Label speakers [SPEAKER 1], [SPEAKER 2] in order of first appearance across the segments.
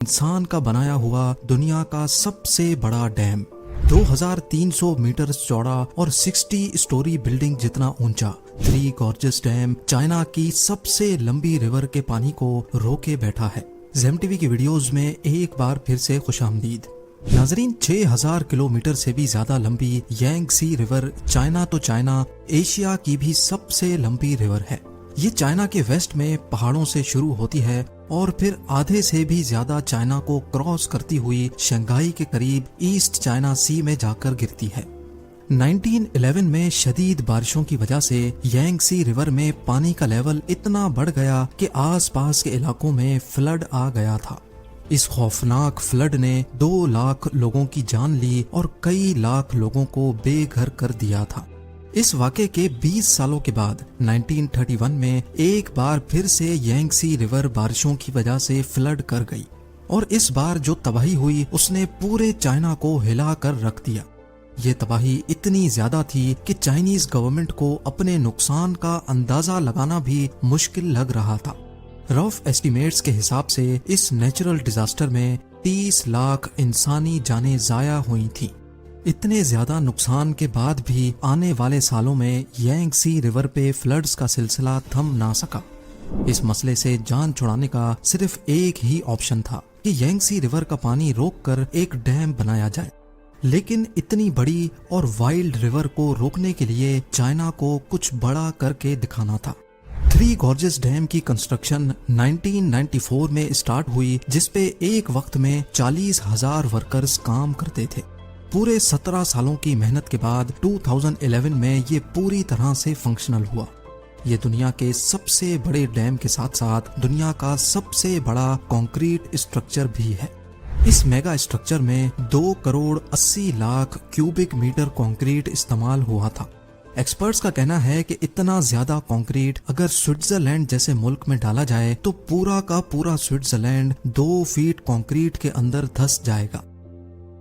[SPEAKER 1] इंसान का बनाया हुआ दुनिया का सबसे बड़ा डैम 2300 मीटर चौड़ा और 60 स्टोरी बिल्डिंग जितना ऊंचा थ्री गॉर्जियस डैम चाइना की सबसे लंबी रिवर के पानी को रोके बैठा है। ज़ेम टीवी की वीडियोस में एक बार फिर से खुशामदीद। नाजरीन, 6000 किलोमीटर से भी ज्यादा लंबी यांगसी रिवर चाइना तो चाइना एशिया की भी सबसे लंबी रिवर है। ये चाइना के वेस्ट में पहाड़ों से शुरू होती है और फिर आधे से भी ज्यादा चाइना को क्रॉस करती हुई शंघाई के करीब ईस्ट चाइना सी में जाकर गिरती है। 1911 में शदीद बारिशों की वजह से यांगसी रिवर में पानी का लेवल इतना बढ़ गया कि आसपास के इलाकों में फ्लड आ गया था। इस खौफनाक फ्लड ने 2 लाख लोगों की जान ली और कई लाख लोगों को बेघर कर दिया था। इस वाक़े के 20 सालों के बाद 1931 में एक बार फिर से यांगसी रिवर बारिशों की वजह से फ्लड कर गई और इस बार जो तबाही हुई उसने पूरे चाइना को हिला कर रख दिया। ये तबाही इतनी ज्यादा थी कि चाइनीज गवर्नमेंट को अपने नुकसान का अंदाजा लगाना भी मुश्किल लग रहा था। रफ एस्टिमेट्स के हिसाब से इस नेचुरल डिजास्टर में 30 लाख इंसानी जानें जाया हुई थी। इतने ज्यादा नुकसान के बाद भी आने वाले सालों में यांगसी रिवर पे फ्लड्स का सिलसिला थम ना सका। इस मसले से जान छुड़ाने का सिर्फ एक ही ऑप्शन था कि यांगसी रिवर का पानी रोककर एक डैम बनाया जाए। लेकिन इतनी बड़ी और वाइल्ड रिवर को रोकने के लिए चाइना को कुछ बड़ा करके दिखाना था। थ्री गॉर्जियस डैम की कंस्ट्रक्शन 1994 में स्टार्ट हुई, जिसपे एक वक्त में 40,000 वर्कर्स काम करते थे। पूरे 17 सालों की मेहनत के बाद 2011 में ये पूरी तरह से फंक्शनल हुआ। ये दुनिया के सबसे बड़े डैम के साथ साथ दुनिया का सबसे बड़ा कंक्रीट स्ट्रक्चर भी है। इस मेगा स्ट्रक्चर में 2 crore 80 lakh cubic metre concrete इस्तेमाल हुआ था। एक्सपर्ट्स का कहना है कि इतना ज्यादा कंक्रीट अगर स्विट्जरलैंड जैसे मुल्क में डाला जाए तो पूरा का पूरा स्विट्जरलैंड 2 फीट कंक्रीट के अंदर धंस जाएगा।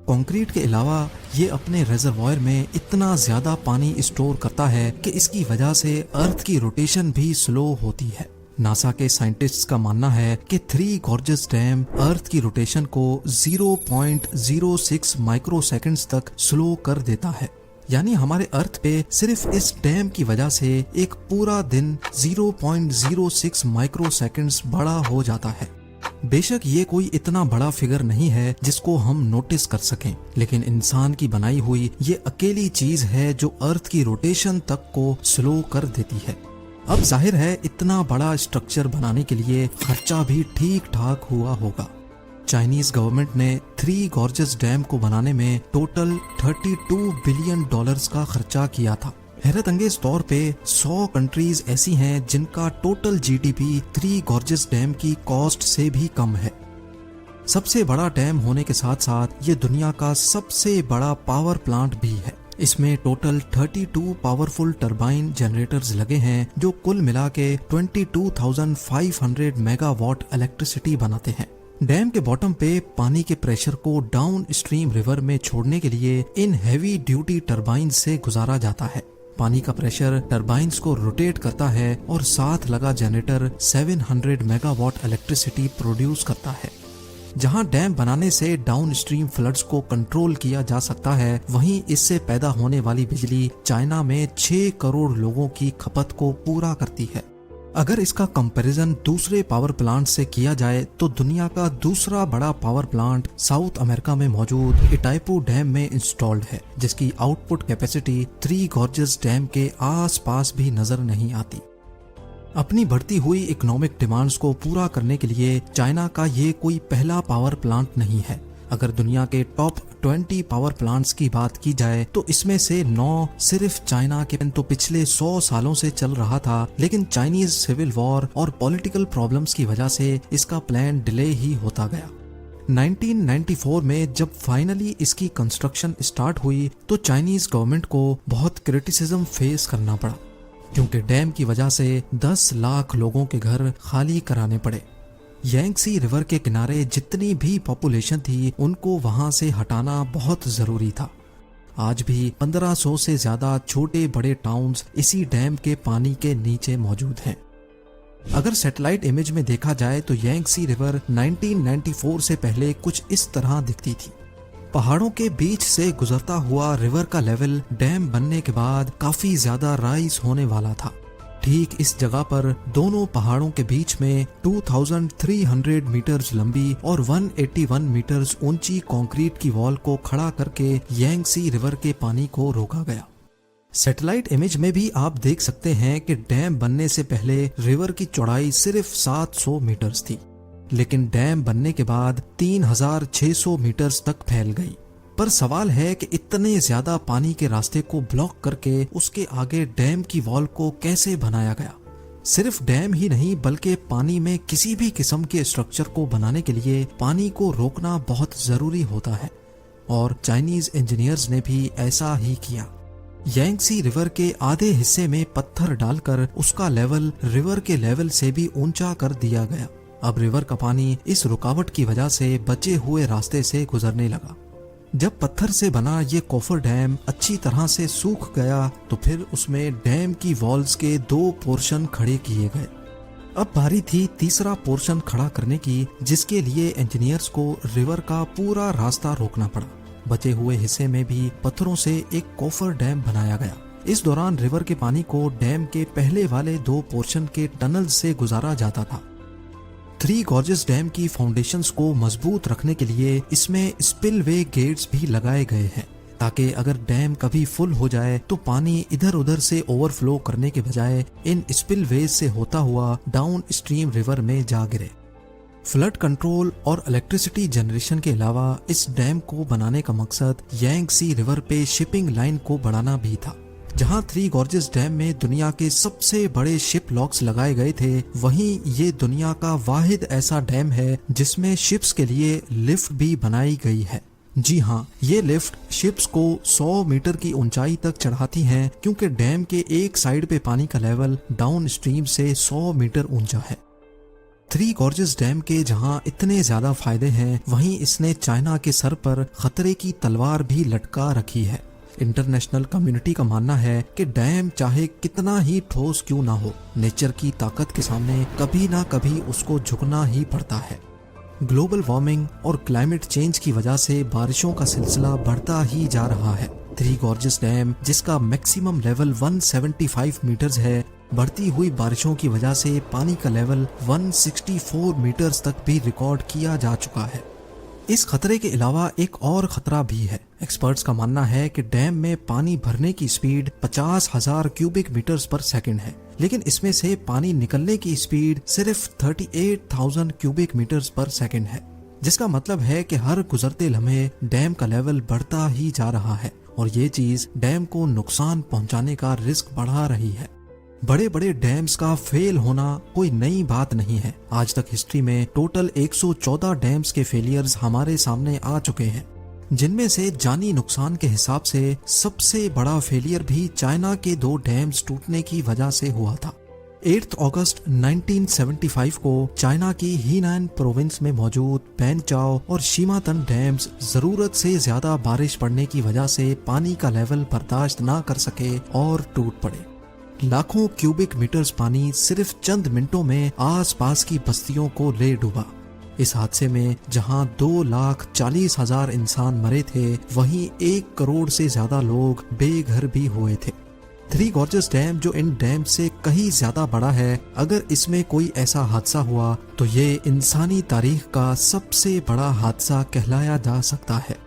[SPEAKER 1] कंक्रीट के अलावा ये अपने रिजर्वॉयर में इतना ज्यादा पानी स्टोर करता है कि इसकी वजह से अर्थ की रोटेशन भी स्लो होती है। नासा के साइंटिस्ट्स का मानना है कि थ्री गॉर्जियस डैम अर्थ की रोटेशन को 0.06 माइक्रोसेकंड्स तक स्लो कर देता है। यानी हमारे अर्थ पे सिर्फ इस डैम की वजह से एक पूरा दिन 0.06 माइक्रोसेकंड्स बड़ा हो जाता है। बेशक ये कोई इतना बड़ा फिगर नहीं है जिसको हम नोटिस कर सकें, लेकिन इंसान की बनाई हुई ये अकेली चीज है जो अर्थ की रोटेशन तक को स्लो कर देती है। अब जाहिर है इतना बड़ा स्ट्रक्चर बनाने के लिए खर्चा भी ठीक ठाक हुआ होगा। चाइनीज गवर्नमेंट ने थ्री गॉर्जियस डैम को बनाने में टोटल $32 बिलियन का खर्चा किया था। हैरत अंगेज तौर पे 100 कंट्रीज ऐसी हैं जिनका total GDP three gorgeous dam की कॉस्ट से भी कम है। सबसे बड़ा डैम होने के साथ साथ ये दुनिया का सबसे बड़ा पावर प्लांट भी है। इसमें टोटल 32 पावरफुल टरबाइन जनरेटर्स लगे हैं जो कुल मिला के 22,500 मेगावाट इलेक्ट्रिसिटी बनाते हैं। डैम के बॉटम पे पानी के प्रेशर को डाउन स्ट्रीम रिवर में छोड़ने के लिए इन हैवी ड्यूटी टरबाइन से गुजारा जाता है। पानी का प्रेशर टरबाइन्स को रोटेट करता है और साथ लगा जनरेटर 700 मेगावाट इलेक्ट्रिसिटी प्रोड्यूस करता है। जहां डैम बनाने से डाउन स्ट्रीम फ्लड्स को कंट्रोल किया जा सकता है, वहीं इससे पैदा होने वाली बिजली चाइना में 6 करोड़ लोगों की खपत को पूरा करती है। अगर इसका कंपैरिजन दूसरे पावर प्लांट से किया जाए तो दुनिया का दूसरा बड़ा पावर प्लांट साउथ अमेरिका में मौजूद इटाइपू डैम में इंस्टॉल्ड है, जिसकी output capacity three gorgeous dam के आसपास भी नजर नहीं आती। अपनी बढ़ती हुई इकोनॉमिक डिमांड्स को पूरा करने के लिए चाइना का ये कोई पहला पावर प्लांट नहीं है। अगर दुनिया के टॉप 20 पावर प्लांट्स की बात की जाए तो इसमें से 9 सिर्फ चाइना के तो पिछले 100 सालों से चल रहा था, लेकिन चाइनीज सिविल वॉर और पॉलिटिकल प्रॉब्लम्स की वजह से इसका प्लान डिले ही होता गया। 1994 में जब फाइनली इसकी कंस्ट्रक्शन स्टार्ट हुई तो चाइनीज गवर्नमेंट को बहुत क्रिटिसिज्म फेस करना पड़ा, क्योंकि डैम की वजह से 10 लाख लोगों के घर खाली कराने पड़े। यांगसी रिवर के किनारे जितनी भी पॉपुलेशन थी उनको वहां से हटाना बहुत जरूरी था। आज भी 1500 से ज्यादा छोटे बड़े टाउन्स इसी डैम के पानी के नीचे मौजूद हैं। अगर सैटेलाइट इमेज में देखा जाए तो यांगसी रिवर 1994 से पहले कुछ इस तरह दिखती थी। पहाड़ों के बीच से गुजरता हुआ रिवर का लेवल डैम बनने के बाद काफी ज्यादा राइज होने वाला था। ठीक इस जगह पर दोनों पहाड़ों के बीच में 2300 मीटर्स लंबी और 181 मीटर्स ऊंची कंक्रीट की वॉल को खड़ा करके यांगसी रिवर के पानी को रोका गया। सैटेलाइट इमेज में भी आप देख सकते हैं कि डैम बनने से पहले रिवर की चौड़ाई सिर्फ 700 मीटर्स थी, लेकिन डैम बनने के बाद 3600 मीटर्स तक फैल गई। पर सवाल है कि इतने ज्यादा पानी के रास्ते को ब्लॉक करके उसके आगे डैम की वॉल को कैसे बनाया गया। सिर्फ डैम ही नहीं बल्कि पानी में किसी भी किस्म के स्ट्रक्चर को बनाने के लिए पानी को रोकना बहुत जरूरी होता है, और चाइनीज इंजीनियर्स ने भी ऐसा ही किया। यांगसी रिवर के आधे हिस्से में पत्थर डालकर उसका लेवल रिवर के लेवल से भी ऊंचा कर दिया गया। अब रिवर का पानी इस रुकावट की वजह से बचे हुए रास्ते से गुजरने लगा। जब पत्थर से बना ये कोफर डैम अच्छी तरह से सूख गया तो फिर उसमें डैम की वॉल्स के 2 पोर्शन खड़े किए गए। अब बारी थी तीसरा पोर्शन खड़ा करने की, जिसके लिए इंजीनियर्स को रिवर का पूरा रास्ता रोकना पड़ा। बचे हुए हिस्से में भी पत्थरों से एक कोफर डैम बनाया गया। इस दौरान रिवर के पानी को डैम के पहले वाले 2 पोर्शन के टनल से गुजारा जाता था। 3 गॉर्जेस डैम की फाउंडेशंस को मजबूत रखने के लिए इसमें स्पिलवे गेट्स भी लगाए गए हैं, ताकि अगर डैम कभी फुल हो जाए तो पानी इधर उधर से ओवरफ्लो करने के बजाय इन स्पिलवेज से होता हुआ डाउन स्ट्रीम रिवर में जा गिरे। फ्लड कंट्रोल और इलेक्ट्रिसिटी जनरेशन के अलावा इस डैम को बनाने का मकसद यांगसी रिवर पे शिपिंग लाइन को बढ़ाना भी था। जहां 3 गॉर्जेस डैम में दुनिया के सबसे बड़े शिप लॉक्स लगाए गए थे, वहीं ये दुनिया का वाहिद ऐसा डैम है जिसमें शिप्स के लिए लिफ्ट भी बनाई गई है। जी हाँ, ये लिफ्ट शिप्स को 100 मीटर की ऊंचाई तक चढ़ाती हैं, क्योंकि डैम के एक साइड पे पानी का लेवल डाउन स्ट्रीम से 100 मीटर ऊंचा है। 3 गॉर्जेस डैम के जहां इतने ज्यादा फायदे हैं, वहीं इसने चाइना के सर पर खतरे की तलवार भी लटका रखी है। इंटरनेशनल कम्युनिटी का मानना है कि डैम चाहे कितना ही ठोस क्यों ना हो, नेचर की ताकत के सामने कभी ना कभी उसको झुकना ही पड़ता है। ग्लोबल वार्मिंग और क्लाइमेट चेंज की वजह से बारिशों का सिलसिला बढ़ता ही जा रहा है। 3 गॉर्जेस डैम, जिसका मैक्सिमम लेवल 175 मीटर्स है, बढ़ती हुई बारिशों की वजह से पानी का लेवल 164 मीटर्स तक भी रिकॉर्ड किया जा चुका है। इस खतरे के अलावा एक और खतरा भी है। एक्सपर्ट्स का मानना है कि डैम में पानी भरने की स्पीड 50,000 क्यूबिक मीटर्स पर सेकंड है, लेकिन इसमें से पानी निकलने की स्पीड सिर्फ 38,000 क्यूबिक मीटर्स पर सेकंड है, जिसका मतलब है कि हर गुजरते लम्हे डैम का लेवल बढ़ता ही जा रहा है, और ये चीज डैम को नुकसान पहुंचाने का रिस्क बढ़ा रही है। बड़े बड़े डैम्स का फेल होना कोई नई बात नहीं है। आज तक हिस्ट्री में टोटल 114 डैम्स के फेलियर्स हमारे सामने आ चुके हैं, जिनमें से जानी नुकसान के हिसाब से सबसे बड़ा फेलियर भी चाइना के 2 डैम्स टूटने की वजह से हुआ था। 8 अगस्त 1975 को चाइना की हीनान प्रोविंस में मौजूद पैनचाओ और शिमातन डैम्स जरूरत से ज्यादा बारिश पड़ने की वजह से पानी का लेवल बर्दाश्त ना कर सके और टूट पड़े। लाखों क्यूबिक मीटर्स पानी सिर्फ चंद मिनटों में आसपास की बस्तियों को ले डूबा। इस हादसे में जहां 2,40,000 इंसान मरे थे, वहीं 1 करोड़ से ज्यादा लोग बेघर भी हुए थे। 3 गॉर्जेस डैम, जो इन डैम से कहीं ज्यादा बड़ा है, अगर इसमें कोई ऐसा हादसा हुआ तो ये इंसानी तारीख का सबसे बड़ा हादसा कहलाया जा सकता है।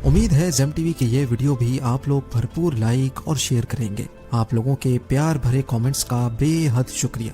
[SPEAKER 1] उम्मीद है जेम टीवी की ये वीडियो भी आप लोग भरपूर लाइक और शेयर करेंगे। आप लोगों के प्यार भरे कमेंट्स का बेहद शुक्रिया।